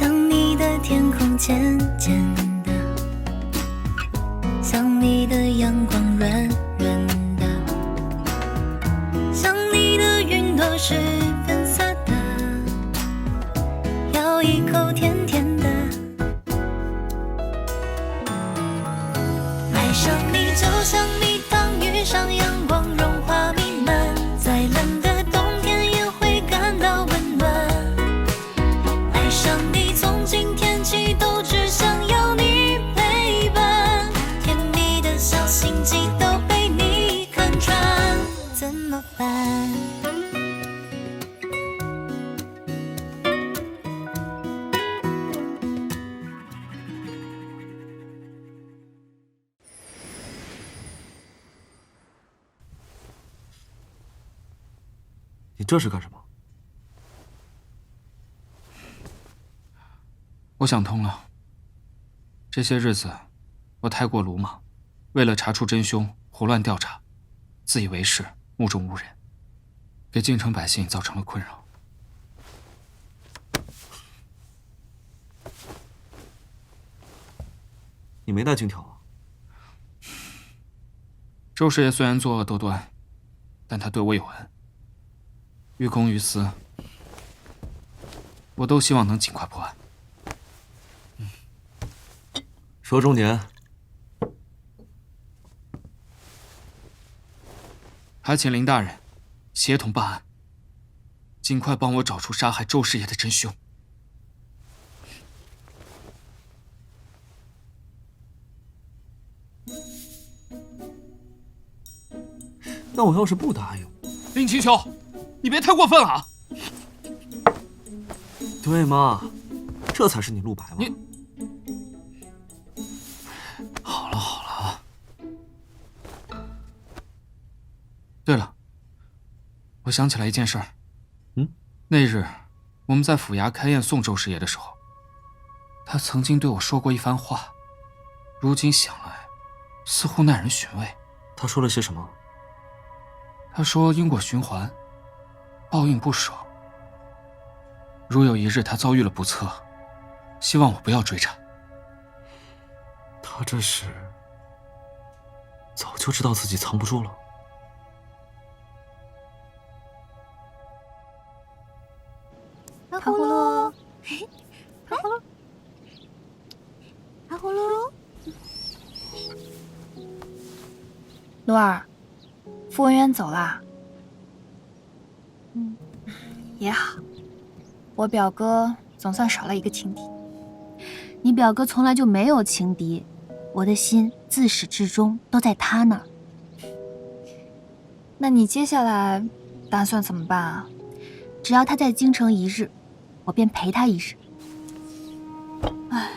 想你的天空渐渐的，想你的阳光软软的，想你的云朵是粉色的，咬一口甜甜的。爱上你就像蜜糖遇上阳光，融化弥漫，再冷的冬天也会感到温暖。爱上你从今天起都只想要你陪伴，甜蜜的小心机都被你看穿，怎么办？你这是干什么？我想通了，这些日子我太过鲁莽，为了查出真凶胡乱调查，自以为是，目中无人，给京城百姓造成了困扰。你没带金条啊？周师爷虽然作恶多端，但他对我有恩，于公于私，我都希望能尽快破案。说重点。还请林大人协同办案，尽快帮我找出杀害周师爷的真凶。那我要是不答应，林清秋，你别太过分了啊！对吗？这才是你陆白吗？你好了好了。对了，我想起来一件事儿。那日我们在府衙开宴送周师爷的时候，他曾经对我说过一番话，如今想来，似乎耐人寻味。他说了些什么？他说因果循环，报应不爽。如有一日他遭遇了不测，希望我不要追查。他这是早就知道自己藏不住了。阿呼噜，阿呼噜，阿呼噜。露儿，傅文渊走啦。也好，我表哥总算少了一个情敌。你表哥从来就没有情敌，我的心自始至终都在他那儿。那你接下来打算怎么办啊？只要他在京城一日，我便陪他一日。唉，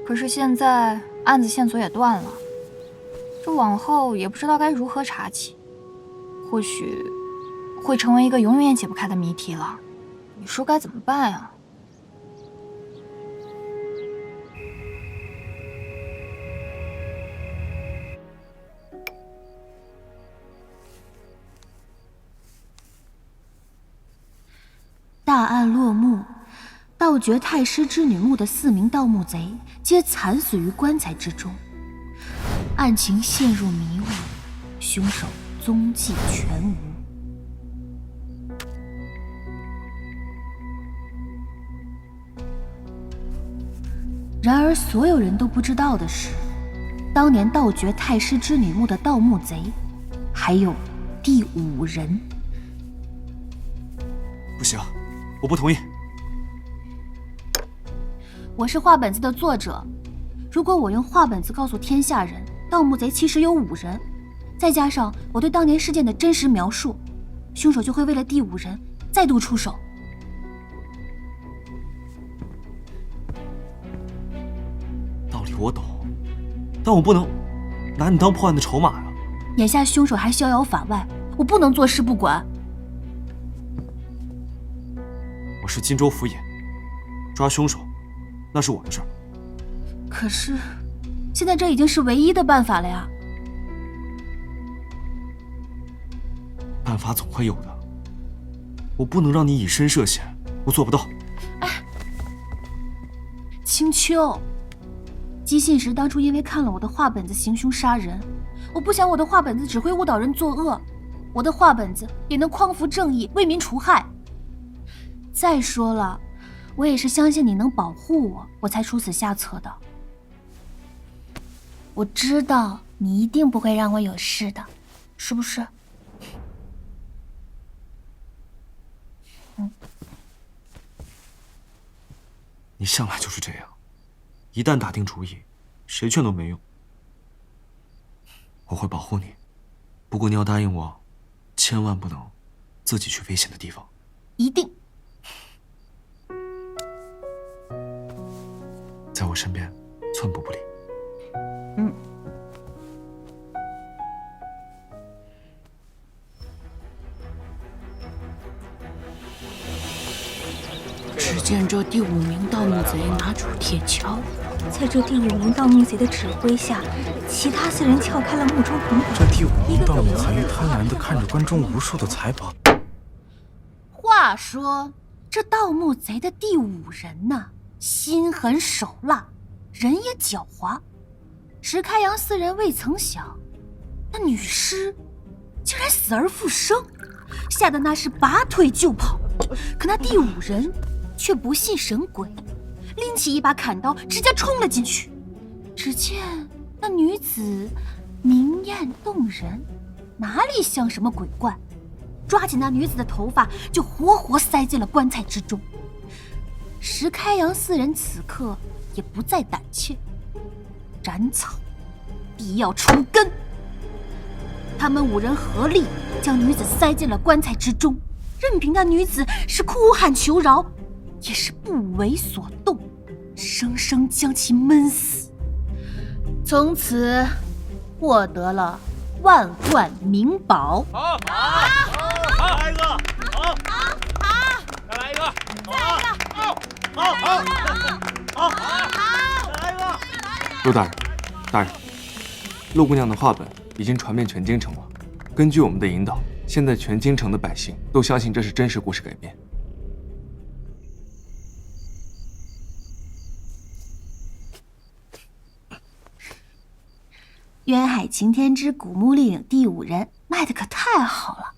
可是现在案子线索也断了，这往后也不知道该如何查起，或许会成为一个永远也解不开的谜题了。你说该怎么办啊？大案落幕，盗掘太师之女墓的4名盗墓贼皆惨死于棺材之中，案情陷入迷雾，凶手踪迹全无。然而所有人都不知道的是，当年盗掘太师之女墓的盗墓贼还有第5人。不行，我不同意。我是画本子的作者，如果我用画本子告诉天下人盗墓贼其实有5人，再加上我对当年事件的真实描述，凶手就会为了第5人再度出手。道理我懂，但我不能拿你当破案的筹码啊！眼下凶手还逍遥法外，我不能坐视不管。我是荆州府尹，抓凶手那是我的事儿。可是，现在这已经是唯一的办法了呀。办法总会有的，我不能让你以身涉险，我做不到。哎，青丘。姬信时当初因为看了我的画本子行凶杀人，我不想我的画本子只会误导人作恶，我的画本子也能匡扶正义，为民除害。再说了，我也是相信你能保护我，我才出此下策的。我知道你一定不会让我有事的，是不是？你向来就是这样，一旦打定主意，谁劝都没用。我会保护你，不过你要答应我，千万不能自己去危险的地方。一定。在我身边，寸步不离。只见这第5名盗墓贼拿出铁锹，在这第5名盗墓贼的指挥下，其他4人撬开了墓中红这第5名盗墓贼贪婪地看着关中无数的财宝。话说，这盗墓贼的第5人呢，心狠手辣，人也狡猾。石开阳4人未曾想，那女尸竟然死而复生，吓得那是拔腿就跑。可那第5人却不信神鬼，拎起一把砍刀，直接冲了进去。只见那女子明艳动人，哪里像什么鬼怪？抓起那女子的头发，就活活塞进了棺材之中。石开阳4人此刻也不再胆怯，斩草必要除根。他们5人合力将女子塞进了棺材之中，任凭那女子是哭喊求饶，也是不为所动，生生将其闷死。从此获得了万贯名宝。好，再来一个，好，再来一个，好，再来一个。陆大人，陆姑娘的画本已经传遍全京城了。根据我们的引导，现在全京城的百姓都相信这是真实故事改编。渊海擎天之古墓丽影第5人卖的可太好了，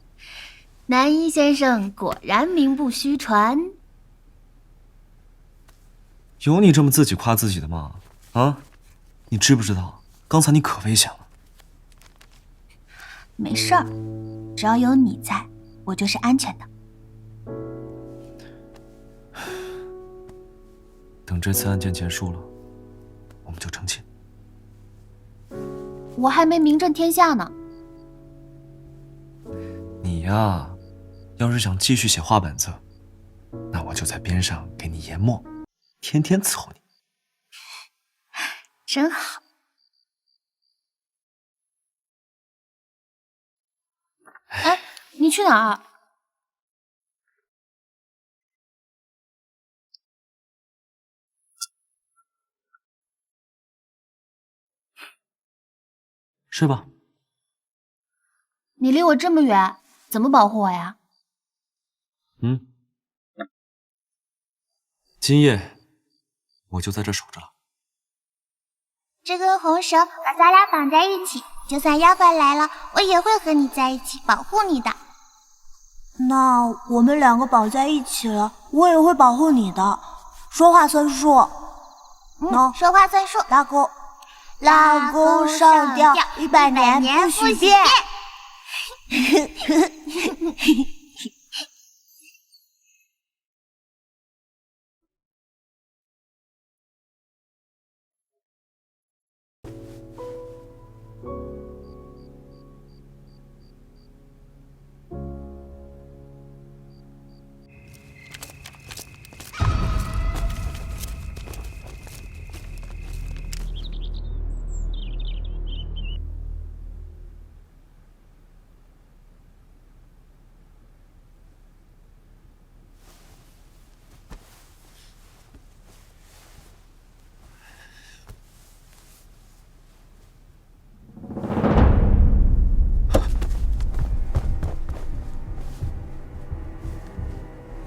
南一先生果然名不虚传。有你这么自己夸自己的吗？啊，你知不知道刚才你可危险了？没事儿，只要有你在，我就是安全的。等这次案件结束了，我们就成亲。我还没名震天下呢。你呀，要是想继续写画本子，那我就在边上给你研墨，天天伺候你。真好。哎，你去哪儿？睡吧。你离我这么远，怎么保护我呀？今夜我就在这守着了。这根红绳把咱俩绑在一起，就算妖怪来了，我也会和你在一起保护你的。那我们2个绑在一起了，我也会保护你的。说话算数。说话算数。拉弓上吊，100年不许变。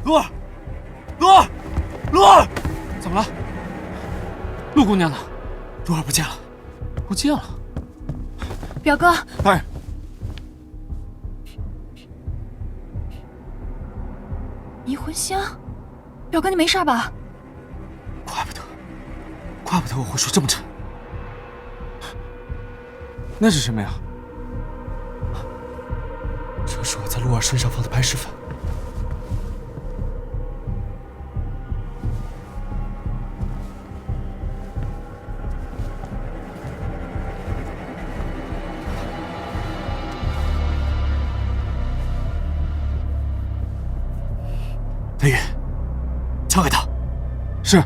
鹿儿，怎么了？陆姑娘呢？若儿不见了，不见了。表哥，大人，迷魂香，表哥你没事吧？怪不得我会说这么沉。那是什么呀？这是我在陆儿身上放的白石粉。雷雨，枪给他。是。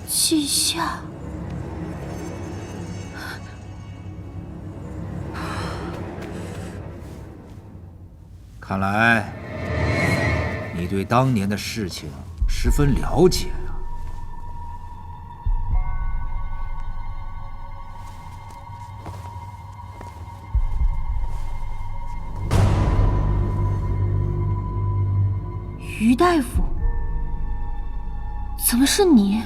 季夏，看来你对当年的事情十分了解啊。于大夫，怎么是你？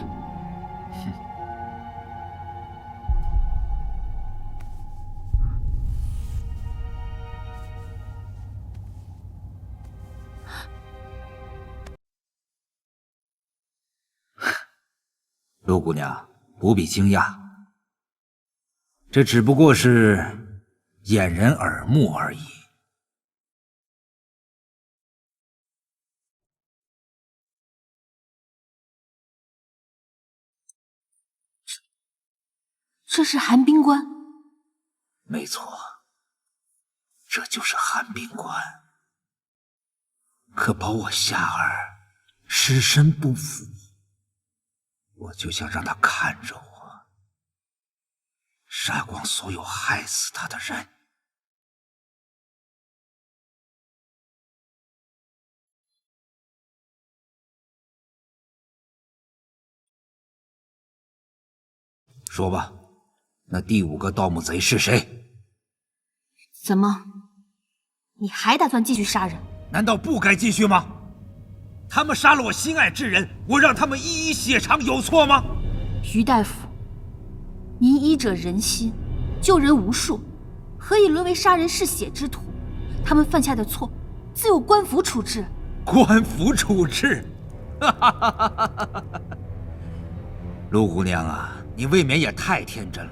陆姑娘不必惊讶，这只不过是掩人耳目而已。这是寒冰关。没错，这就是寒冰关。可保我夏儿尸身不腐，我就想让他看着我，杀光所有害死他的人。说吧，那第5个盗墓贼是谁？怎么，你还打算继续杀人？难道不该继续吗？他们杀了我心爱之人，我让他们一一血偿，有错吗？于大夫，您医者仁心，救人无数，何以沦为杀人嗜血之徒？他们犯下的错，自有官府处置。官府处置？陆姑娘啊，你未免也太天真了。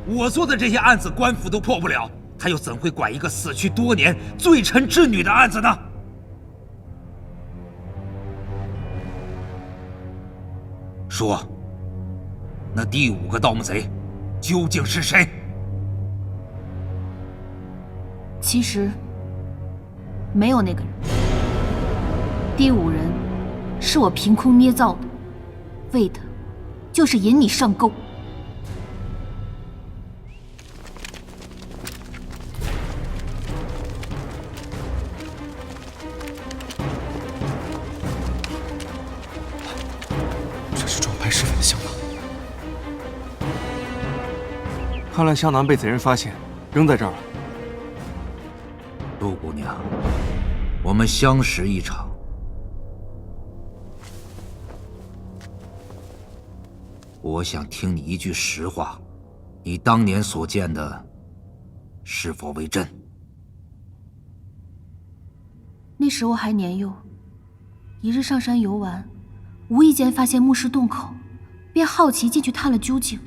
我做的这些案子，官府都破不了，他又怎会管一个死去多年、罪臣之女的案子呢？说，那第5个盗墓贼究竟是谁？其实，没有那个人。第5人是我凭空捏造的，为的就是引你上钩。这是装白石粉的香囊。看来香囊被贼人发现，扔在这儿了。陆姑娘，我们相识一场。我想听你一句实话，你当年所见的是否为真？那时我还年幼，一日上山游玩，无意间发现墓室洞口，便好奇进去探了究竟。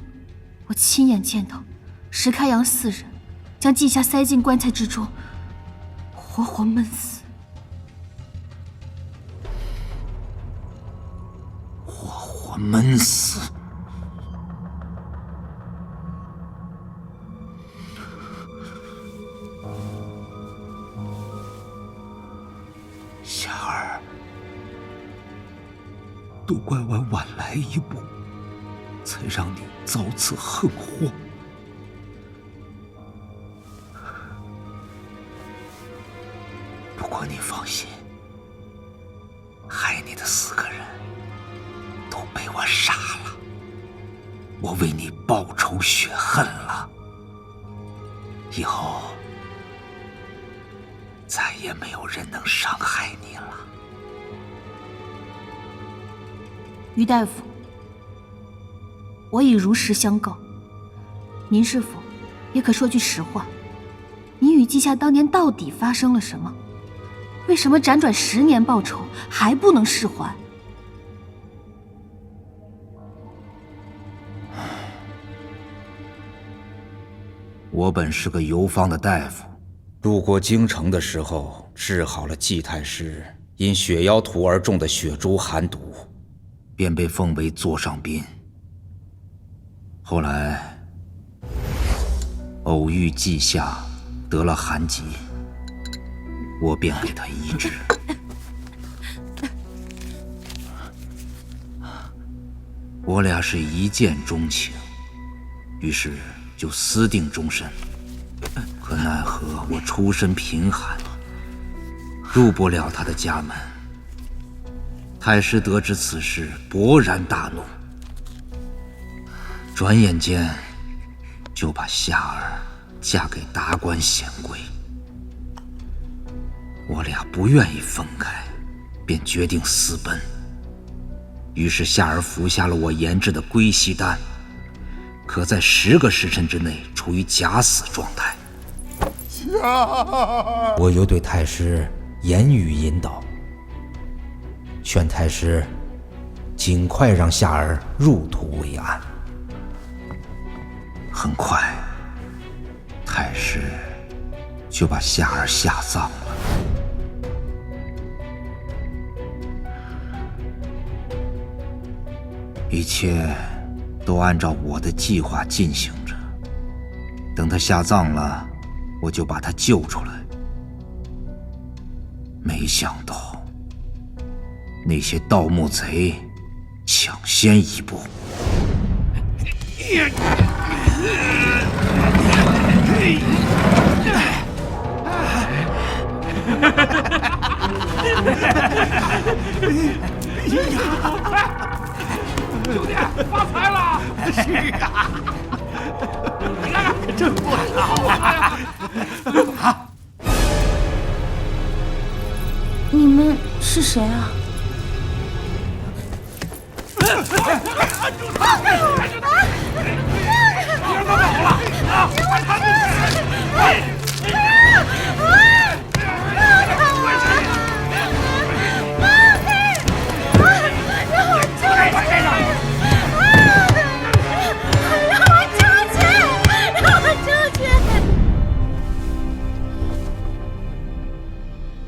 我亲眼见到石开阳4人将季夏塞进棺材之中，活活闷死。活活闷死！夏儿，都怪我晚来一步，才让你遭此横祸。不过你放心，害你的4个人都被我杀了，我为你报仇雪恨了。以后再也没有人能伤害你了。于大夫，我已如实相告，您是否也可说句实话？您与季夏当年到底发生了什么？为什么辗转10年报仇还不能释怀？我本是个游方的大夫，路过京城的时候，治好了季太师因血妖荼而中的血珠寒毒，便被奉为座上宾。后来偶遇季夏得了寒疾，我便给他医治。我俩是一见钟情，于是就私定终身。可奈何我出身贫寒，入不了他的家门。太师得知此事，勃然大怒，转眼间就把夏儿嫁给达官显贵。我俩不愿意分开，便决定私奔。于是夏儿服下了我研制的归西丹，可在10个时辰之内处于假死状态。我又对太师言语引导，劝太师尽快让夏儿入土为安。很快，太师就把夏儿下葬了。一切都按照我的计划进行着。等他下葬了，我就把他救出来。没想到，那些盗墓贼抢先一步。兄弟，发财了！是啊，你看看，真不好啊！你们是谁啊？按住他！按住他！别让他跑了！啊！快他们！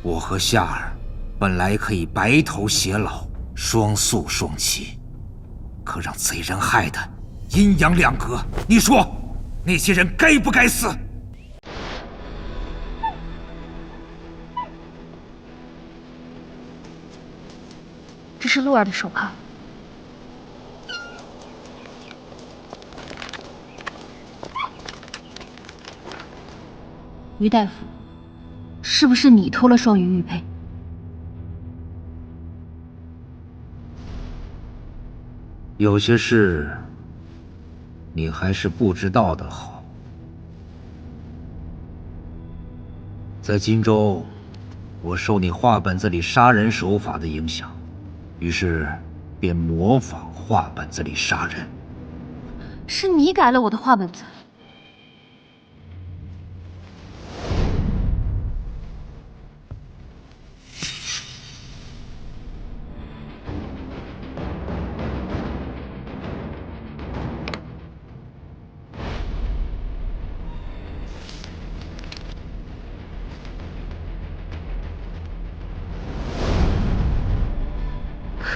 我和夏儿本来可以白头偕老，双宿双栖，可让贼人害得阴阳两隔。你说，那些人该不该死？这是鹿儿的手铐。于大夫，是不是你偷了双鱼玉佩？有些事，你还是不知道的好。在荆州，我受你画本子里杀人手法的影响，于是便模仿画本子里杀人。是你改了我的画本子。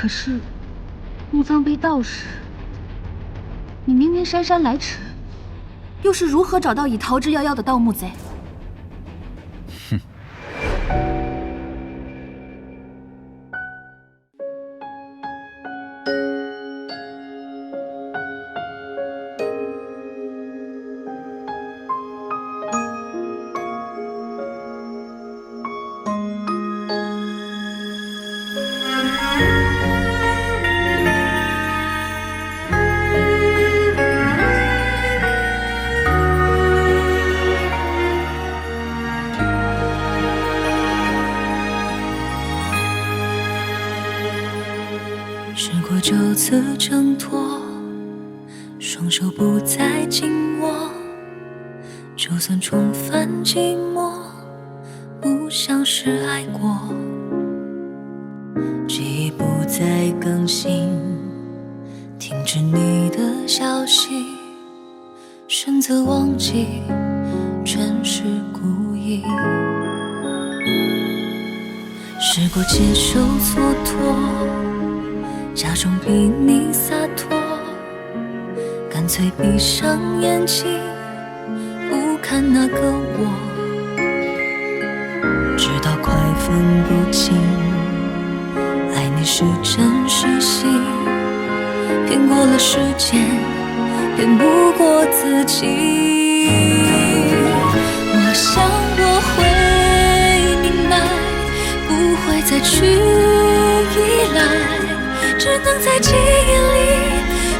可是墓葬被盗时，你明明姗姗来迟，又是如何找到已逃之夭夭的盗墓贼？哼。试过9次挣脱，双手不再紧握，就算重返寂寞，不像是爱过。记忆不再更新，停止你的消息，选择忘记，全是故意。试过接受蹉跎，假装比你洒脱，干脆闭上眼睛，不看那个我，直到快分不清，爱你是真是戏，骗过了时间，骗不过自己。我想我会明白，不会再去依赖，只能在记忆里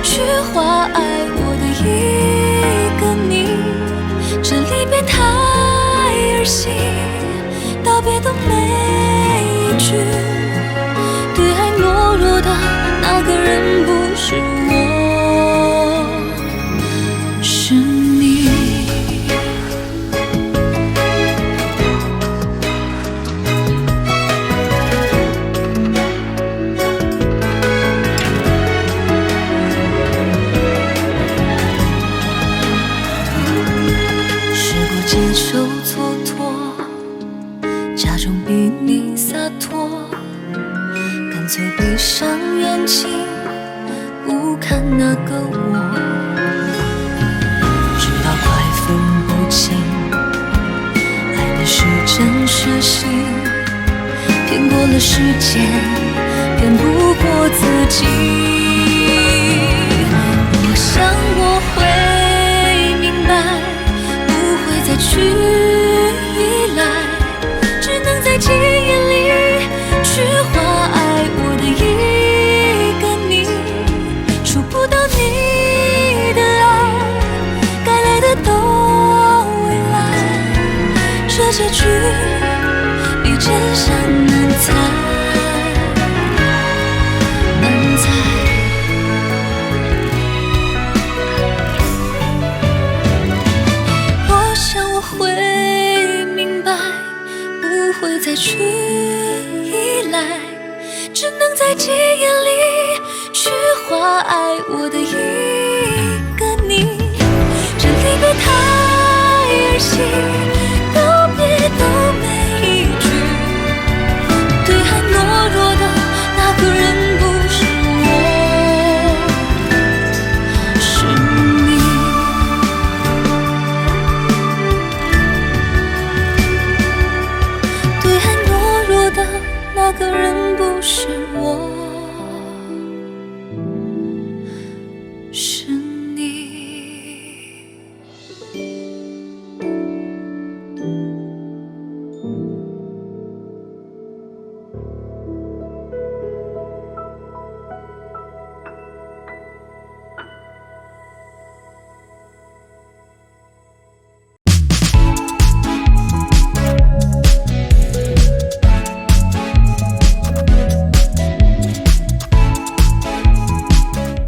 去画爱我的一个你。这离别太儿戏，道别的每一句，对爱懦弱的那个人不是我，是你。接受蹉跎，假装比你洒脱，干脆闭上眼睛，不看那个我，直到快分不清，爱你是真是戏，骗过了时间，骗不过自己。我想我会明白，再去依赖，只能在记忆里去画爱我的一个你。触不到你的爱，该来的都未来，这结局比真相难猜，难猜。会明白，不会再去依赖，只能在记忆里去画爱我的一个你。这离别太儿戏，告别的每一句，对爱懦弱的那个人不是我，是你。那个人不是我。